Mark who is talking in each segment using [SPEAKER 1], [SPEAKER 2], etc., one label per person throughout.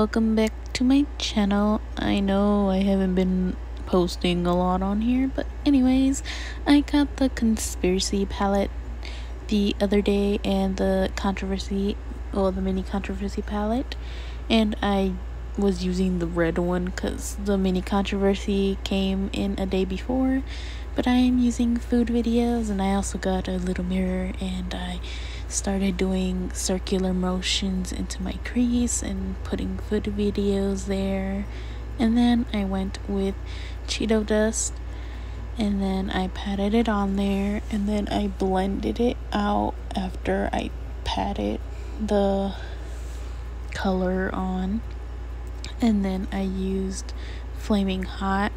[SPEAKER 1] welcome back to my channel. I know I haven't been posting a lot on here, but anyways, I got the conspiracy palette the other day and the mini controversy palette, and I was using the red one because the mini controversy came in a day before. But I am using food videos, and I also got a little mirror, and I started doing circular motions into my crease and putting food videos there. And then I went with Cheeto dust, and then I patted it on there, and then I blended it out after I patted the color on. And then I used Flaming Hot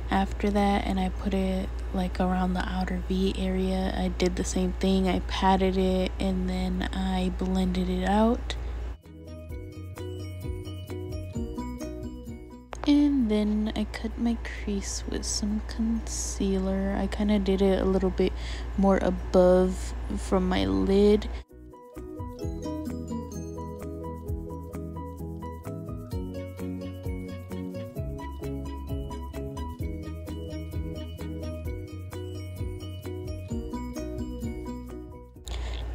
[SPEAKER 1] after that, and I put it like around the outer V area. I did the same thing. I patted it and then I blended it out. And then I cut my crease with some concealer. I kind of did it a little bit more above from my lid.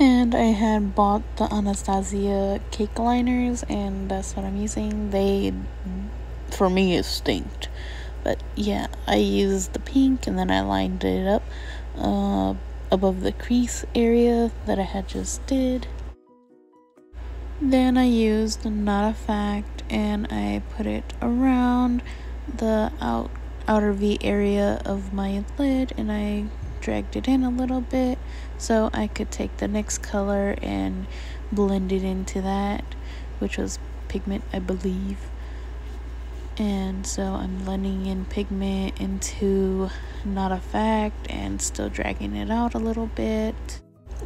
[SPEAKER 1] And I had bought the Anastasia cake liners, and that's what I'm using. They, for me, it stinked. But yeah, I used the pink, and then I lined it up above the crease area that I had just did. Then I used Not a Fact, and I put it around the outer V area of my lid, and I dragged it in a little bit so I could take the next color and blend it into that, which was pigment, I believe. And so I'm blending in pigment into Not a Fact and still dragging it out a little bit.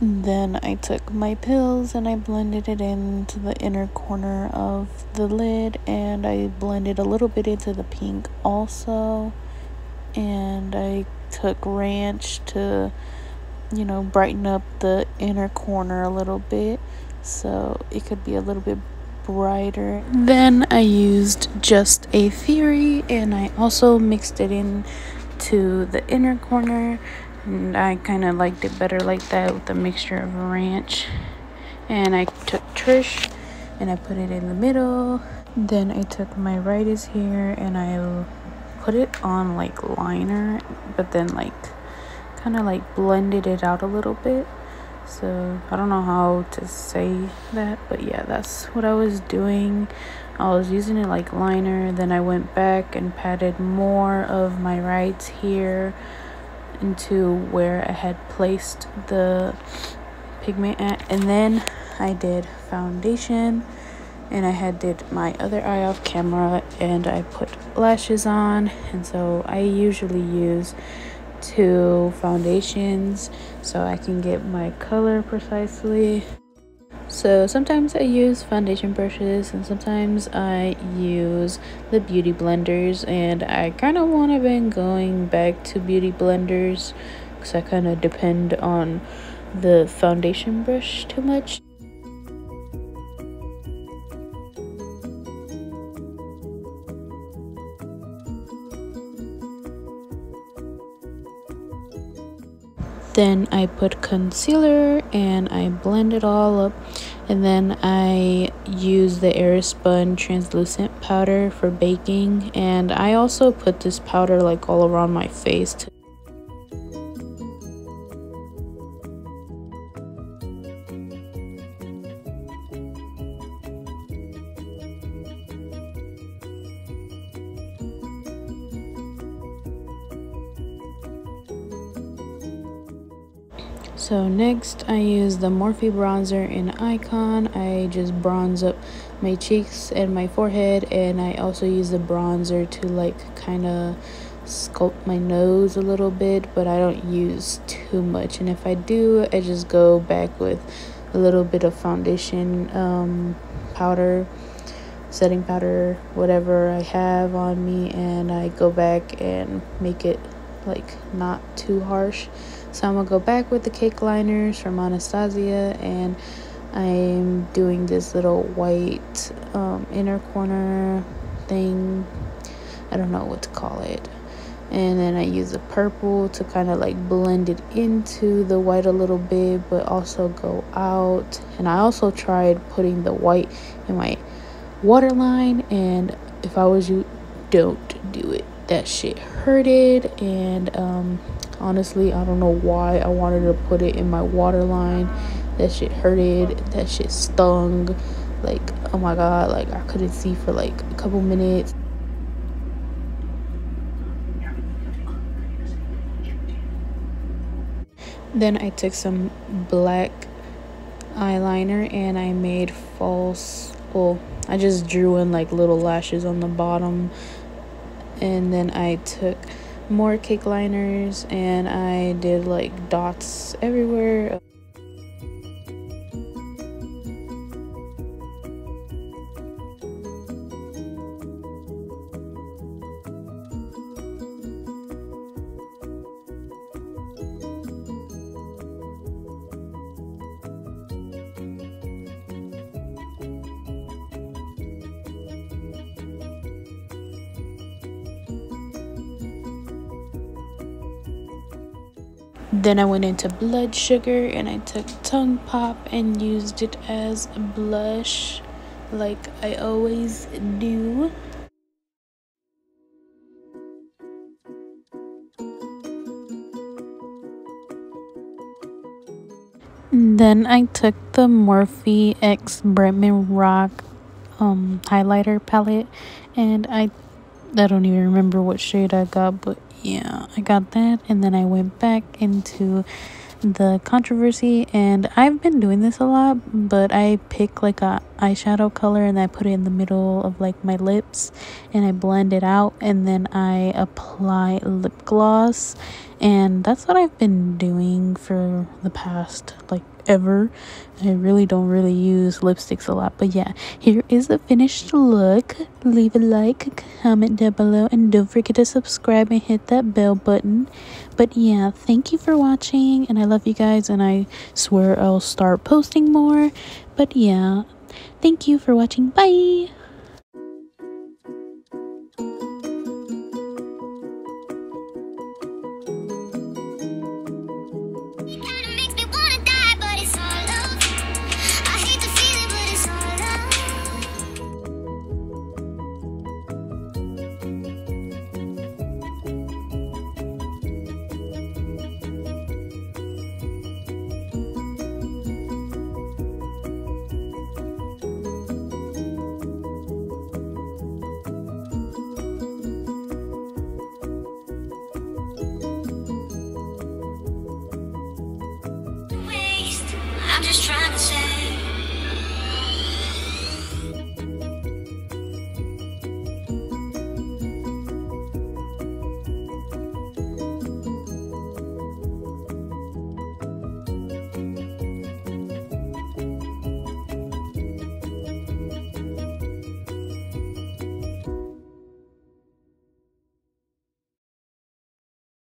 [SPEAKER 1] Then I took my pills and I blended it into the inner corner of the lid, and I blended a little bit into the pink also. And I took ranch to, brighten up the inner corner a little bit so it could be a little bit brighter. Then I used Just a Theory, and I also mixed it in to the inner corner, and I kind of liked it better like that with a mixture of ranch. And I took Trish and I put it in the middle. Then I took my right is here and I put it on like liner, but then kind of blended it out a little bit. So I don't know how to say that, but yeah, that's what I was doing. I was using it like liner, then I went back and patted more of my rights here into where I had placed the pigment at. And then I did foundation, and I did my other eye off camera, and I put lashes on. And so I usually use 2 foundations so I can get my color precisely. So sometimes I use foundation brushes and sometimes I use the beauty blenders, and I kind of want to been going back to beauty blenders because I kind of depend on the foundation brush too much. Then I put concealer and I blend it all up, and then I use the Airspun translucent powder for baking, and I also put this powder all around my face too. So next I use the Morphe bronzer in Icon. I just bronze up my cheeks and my forehead, and I also use the bronzer to kind of sculpt my nose a little bit, but I don't use too much. And if I do, I just go back with a little bit of foundation powder, setting powder, whatever I have on me, and I go back and make it not too harsh. So I'm gonna go back with the cake liners from Anastasia and I'm doing this little white inner corner thing. I don't know what to call it. And then I use the purple to kind of like blend it into the white a little bit, but also go out. And I also tried putting the white in my waterline, and if I was you, don't do it. That shit hurted. And honestly, I don't know why I wanted to put it in my waterline. That shit hurted. That shit stung. Like, oh my god, like I couldn't see for like a couple minutes. Then I took some black eyeliner and I made false, well, I just drew in like little lashes on the bottom. And then I took more cake liners and I did like dots everywhere. Then I went into blood sugar and I took tongue pop and used it as a blush like I always do. Then I took the Morphe X Bretman Rock highlighter palette, and I don't even remember what shade I got, but yeah, I got that. And then I went back into the Controversy, and I've been doing this a lot, but I pick like a eyeshadow color and I put it in the middle of like my lips and I blend it out, and then I apply lip gloss. And that's what I've been doing for the past like ever. I really don't use lipsticks a lot, but yeah, here is the finished look. Leave a like, comment down below, and don't forget to subscribe and hit that bell button. But yeah, thank you for watching, and I love you guys, and I swear I'll start posting more. But yeah, thank you for watching. Bye. I'm just trying to say